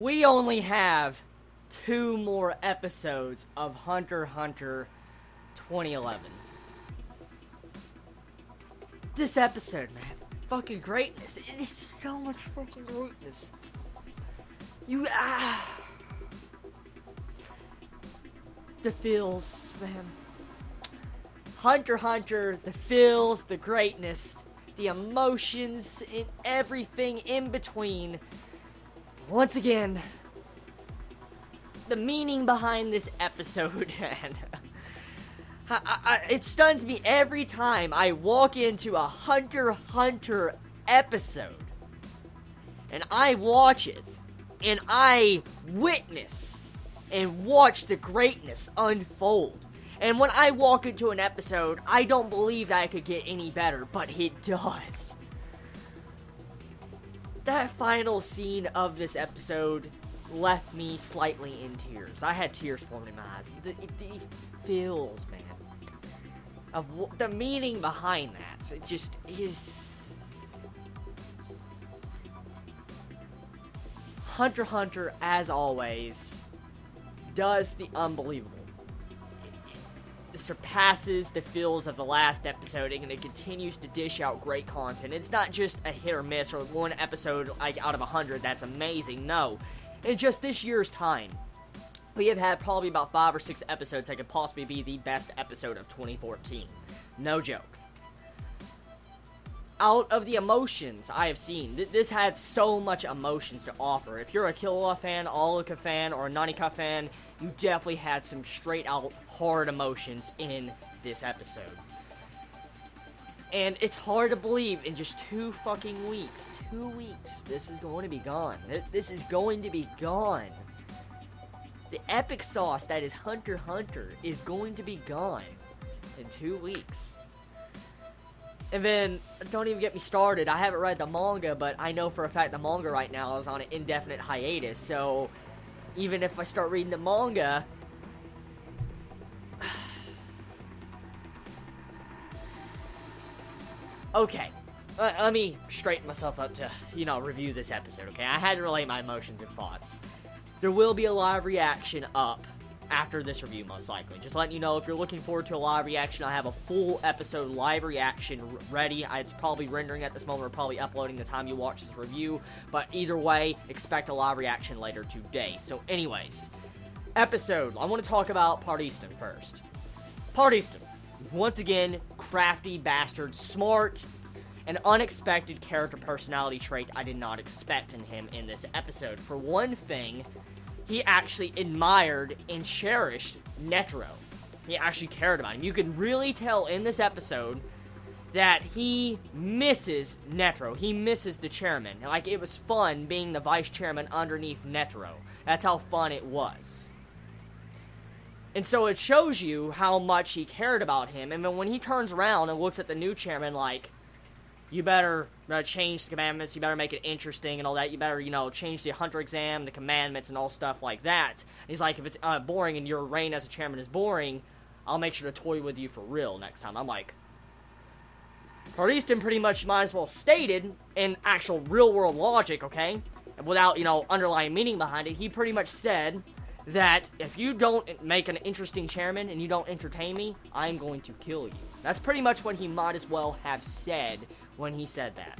we only have 2 more episodes of Hunter x Hunter 2011. This episode, man, fucking greatness. It is so much fucking greatness. The feels, man. Hunter x Hunter, the feels, the greatness, the emotions, and everything in between. Once again, the meaning behind this episode, and it stuns me every time I walk into a Hunter x Hunter episode, and I watch it, and I witness and watch the greatness unfold. And when I walk into an episode, I don't believe that I could get any better, but it does. That final scene of this episode left me slightly in tears. I had tears forming in my eyes. The feels, man, of the meaning behind that. It just is. Hunter x Hunter, as always, does the unbelievable. It surpasses the feels of the last episode, and it continues to dish out great content. It's not just a hit or miss, or one episode like out of 100 that's amazing. No, in just this year's time, we have had probably about 5 or 6 episodes that could possibly be the best episode of 2014. No joke. Out of the emotions I have seen, this had so much emotions to offer. If you're a Killua fan, Alluka fan, or a Nanika fan, you definitely had some straight out hard emotions in this episode. And it's hard to believe in just 2 fucking weeks, 2 weeks, this is going to be gone. This is going to be gone. The epic sauce that is Hunter x Hunter is going to be gone in 2 weeks. And then, don't even get me started, I haven't read the manga, but I know for a fact the manga right now is on an indefinite hiatus, so even if I start reading the manga, okay, let me straighten myself up to, review this episode, okay? I had to relate my emotions and thoughts. There will be a live reaction up after this review, most likely. Just letting you know, if you're looking forward to a live reaction, I have a full episode live reaction ready. It's probably rendering at this moment, or probably uploading the time you watch this review, but either way, expect a live reaction later today. So anyways, episode, I want to talk about Paristan first. Paristan, once again, crafty bastard, smart, an unexpected character personality trait I did not expect in him in this episode. For one thing, he actually admired and cherished Netero. He actually cared about him. You can really tell in this episode that he misses Netero. He misses the chairman. Like, it was fun being the vice chairman underneath Netero. That's how fun it was. And so it shows you how much he cared about him. And then when he turns around and looks at the new chairman like, you better change the commandments, you better make it interesting and all that, you better, change the hunter exam, the commandments, and all stuff like that. And he's like, if it's boring and your reign as a chairman is boring, I'll make sure to toy with you for real next time. I'm like, Paristan pretty much might as well stated in actual real-world logic, okay, without, underlying meaning behind it, he pretty much said that if you don't make an interesting chairman and you don't entertain me, I'm going to kill you. That's pretty much what he might as well have said when he said that.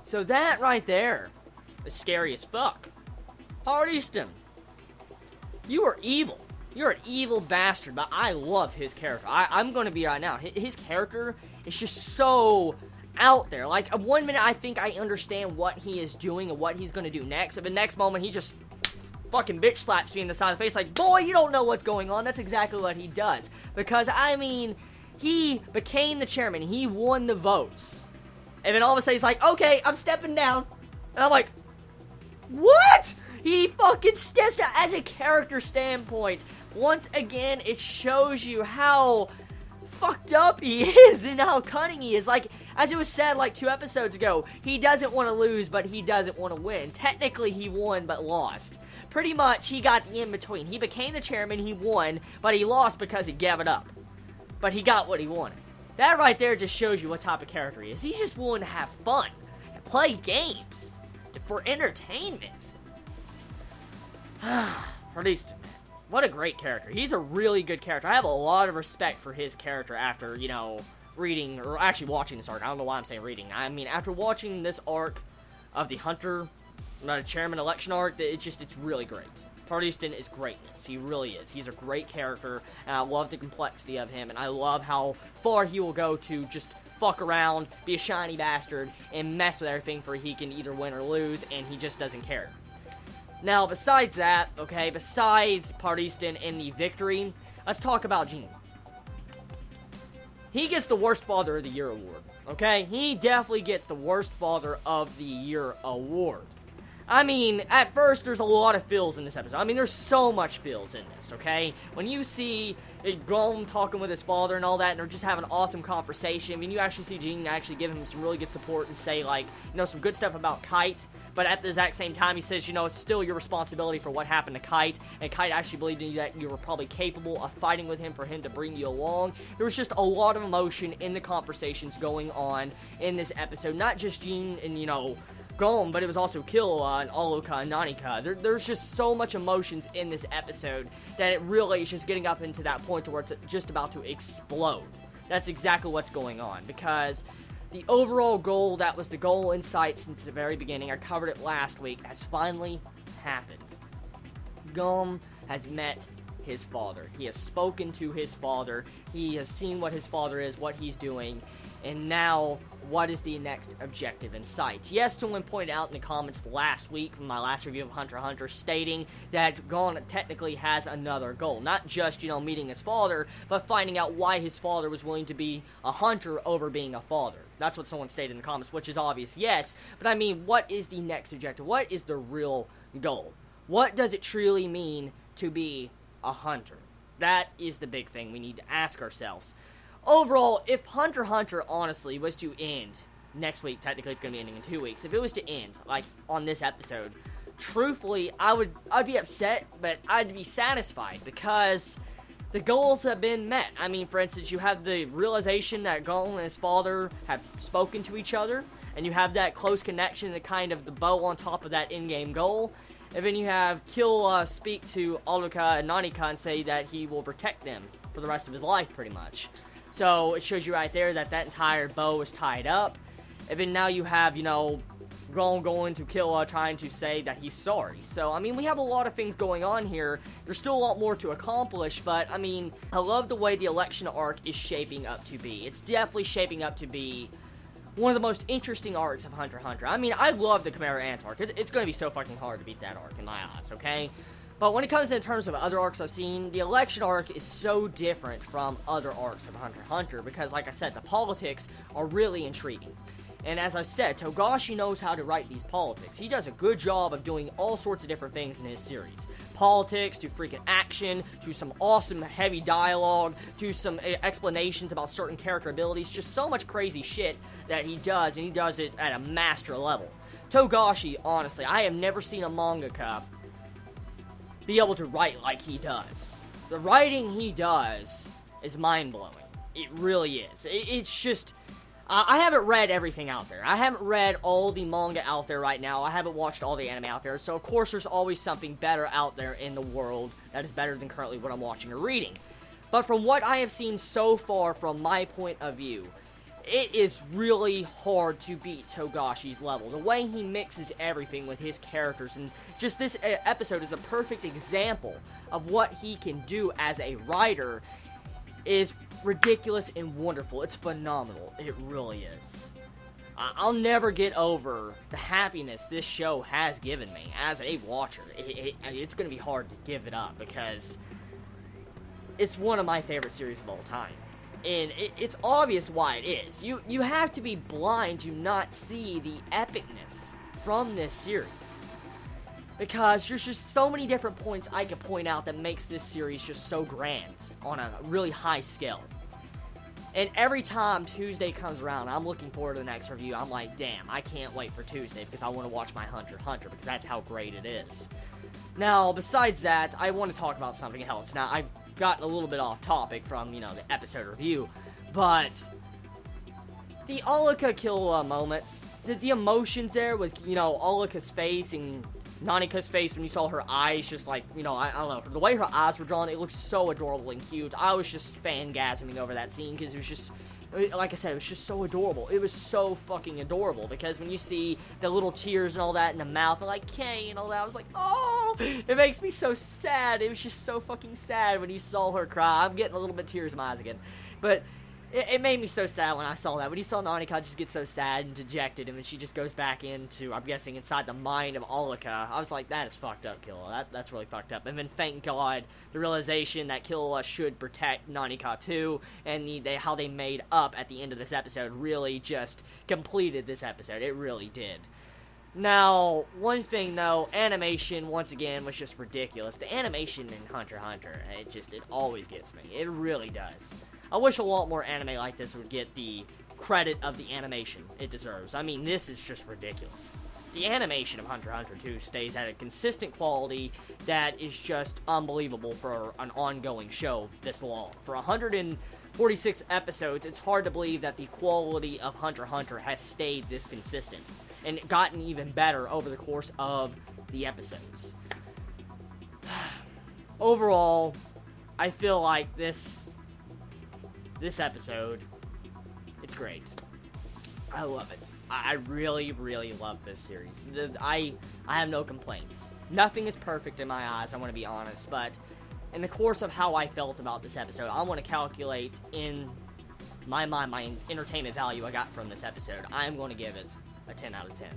So that right there is scary as fuck. Paristan, you are evil. You're an evil bastard, but I love his character. I'm going to be right now. His character is just so out there. Like, one minute I think I understand what he is doing and what he's going to do next, and the next moment he just fucking bitch slaps me in the side of the face like, boy, you don't know what's going on. That's exactly what he does. Because, he became the chairman. He won the votes. And then all of a sudden he's like, okay, I'm stepping down. And I'm like, what? He fucking steps down. As a character standpoint, once again, it shows you how fucked up he is and how cunning he is. Like, as it was said like 2 episodes ago, he doesn't want to lose, but he doesn't want to win. Technically, he won, but lost. Pretty much, he got the in-between. He became the chairman, he won, but he lost because he gave it up. But he got what he wanted. That right there just shows you what type of character he is. He's just willing to have fun and play games for entertainment. Paradistan, man. What a great character. He's a really good character. I have a lot of respect for his character after, you know, reading, or actually watching this arc. I don't know why I'm saying reading. I mean, after watching this arc of the Hunter, Chairman election arc, it's really great. Paradistan is greatness. He really is. He's a great character, and I love the complexity of him, and I love how far he will go to just fuck around, be a shiny bastard, and mess with everything for he can either win or lose, and he just doesn't care. Now, besides that, okay, besides Paradistan and the victory, let's talk about Gene. He gets the Worst Father of the Year award, okay? He definitely gets the Worst Father of the Year award. I mean, at first, there's a lot of feels in this episode. I mean, there's so much feels in this, okay? When you see Golem talking with his father and all that, and they're just having an awesome conversation, I mean, you actually see Gene actually give him some really good support and say, like, you know, some good stuff about Kite, but at the exact same time, he says, you know, it's still your responsibility for what happened to Kite, and Kite actually believed in you that you were probably capable of fighting with him for him to bring you along. There was just a lot of emotion in the conversations going on in this episode, not just Gene and, you know, Golem, but it was also Killua and Aloka and Nanika. There's just so much emotions in this episode that it really is just getting up into that point to where it's just about to explode. That's exactly what's going on, because the overall goal that was the goal in sight since the very beginning, I covered it last week, has finally happened. Golem has met his father. He has spoken to his father. He has seen what his father is, what he's doing, and now, what is the next objective in sight? Yes, someone pointed out in the comments last week from my last review of Hunter x Hunter stating that Gon technically has another goal. Not just, you know, meeting his father, but finding out why his father was willing to be a hunter over being a father. That's what someone stated in the comments, which is obvious, yes. But I mean, what is the next objective? What is the real goal? What does it truly mean to be a hunter? That is the big thing we need to ask ourselves. Overall, if Hunter x Hunter, honestly, was to end next week, technically it's going to be ending in 2 weeks, if it was to end, like, on this episode, truthfully, I'd be upset, but I'd be satisfied, because the goals have been met. I mean, for instance, you have the realization that Golem and his father have spoken to each other, and you have that close connection, the kind of the bow on top of that in-game goal, and then you have Killua speak to Aloka and Nanika and say that he will protect them for the rest of his life, pretty much. So, it shows you right there that that entire bow is tied up. And then now you have, you know, Gon going to Killua trying to say that he's sorry. So, I mean, we have a lot of things going on here. There's still a lot more to accomplish, but, I mean, I love the way the election arc is shaping up to be. It's definitely shaping up to be one of the most interesting arcs of Hunter x Hunter. I mean, I love the Chimera Ant arc. It's going to be so fucking hard to beat that arc in my eyes, okay? But when it comes in terms of other arcs I've seen, the election arc is so different from other arcs of Hunter x Hunter because, like I said, the politics are really intriguing. And as I said, Togashi knows how to write these politics. He does a good job of doing all sorts of different things in his series. Politics, to freaking action, to some awesome heavy dialogue, to some explanations about certain character abilities. Just so much crazy shit that he does, and he does it at a master level. Togashi, honestly, I have never seen a mangaka be able to write like he does. The writing he does is mind-blowing. It really is. It's just... I haven't read everything out there. I haven't read all the manga out there right now. I haven't watched all the anime out there. So, of course, there's always something better out there in the world that is better than currently what I'm watching or reading. But from what I have seen so far from my point of view, it is really hard to beat Togashi's level. The way he mixes everything with his characters, and just this episode is a perfect example of what he can do as a writer, is ridiculous and wonderful. It's phenomenal. It really is. I'll never get over the happiness this show has given me as a watcher. It's going to be hard to give it up because it's one of my favorite series of all time. And it's obvious why it is. You have to be blind to not see the epicness from this series. Because there's just so many different points I could point out that makes this series just so grand on a really high scale. And every time Tuesday comes around, I'm looking forward to the next review. I'm like, damn, I can't wait for Tuesday because I want to watch my Hunter x Hunter because that's how great it is. Now, besides that, I want to talk about something else. Now, I've gotten a little bit off topic from, the episode review, but the Aloka Killua moments, the emotions there with, Aloka's face and Nanika's face, when you saw her eyes, just like, you know, I don't know, the way her eyes were drawn, it looked so adorable and cute. I was just fangasming over that scene, because it was just, like I said, it was just so adorable. It was so fucking adorable, because when you see the little tears and all that in the mouth, and like, Kay and all that, I was like, oh, it makes me so sad. It was just so fucking sad when you saw her cry. I'm getting a little bit tears in my eyes again, but it made me so sad when I saw that. When you saw Nanika just get so sad and dejected, and then she just goes back into, I'm guessing, inside the mind of Alika, I was like, that is fucked up, Killua. That's really fucked up. And then, thank God, the realization that Killua should protect Nanika too, and how they made up at the end of this episode really just completed this episode. It really did. Now, one thing though, animation, once again, was just ridiculous. The animation in Hunter x Hunter, it always gets me. It really does. I wish a lot more anime like this would get the credit of the animation it deserves. I mean, this is just ridiculous. The animation of Hunter x Hunter 2 stays at a consistent quality that is just unbelievable for an ongoing show this long. For 146 episodes, it's hard to believe that the quality of Hunter x Hunter has stayed this consistent and gotten even better over the course of the episodes. Overall, I feel like this episode, it's great. I love it. I really, really love this series. I have no complaints. Nothing is perfect in my eyes, I want to be honest, but in the course of how I felt about this episode, I want to calculate in my mind my entertainment value I got from this episode. I'm going to give it a 10 out of 10.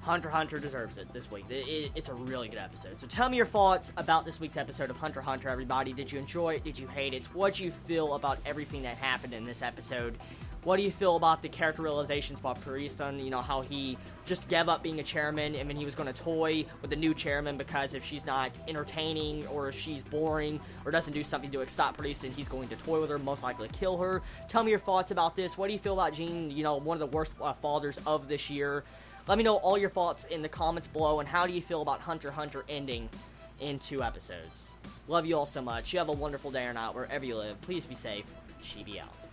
Hunter x Hunter deserves it this week. It's a really good episode. So tell me your thoughts about this week's episode of Hunter x Hunter, everybody. Did you enjoy it? Did you hate it? What do you feel about everything that happened in this episode? What do you feel about the character realizations about Prieston? You know, how he just gave up being a chairman, and then he was going to toy with the new chairman because if she's not entertaining, or if she's boring, or doesn't do something to excite Prieston, he's going to toy with her, most likely kill her. Tell me your thoughts about this. What do you feel about Gene, you know, one of the worst fathers of this year? Let me know all your thoughts in the comments below, and how do you feel about Hunter x Hunter ending in 2 episodes? Love you all so much. You have a wonderful day or night wherever you live. Please be safe. Chibi out.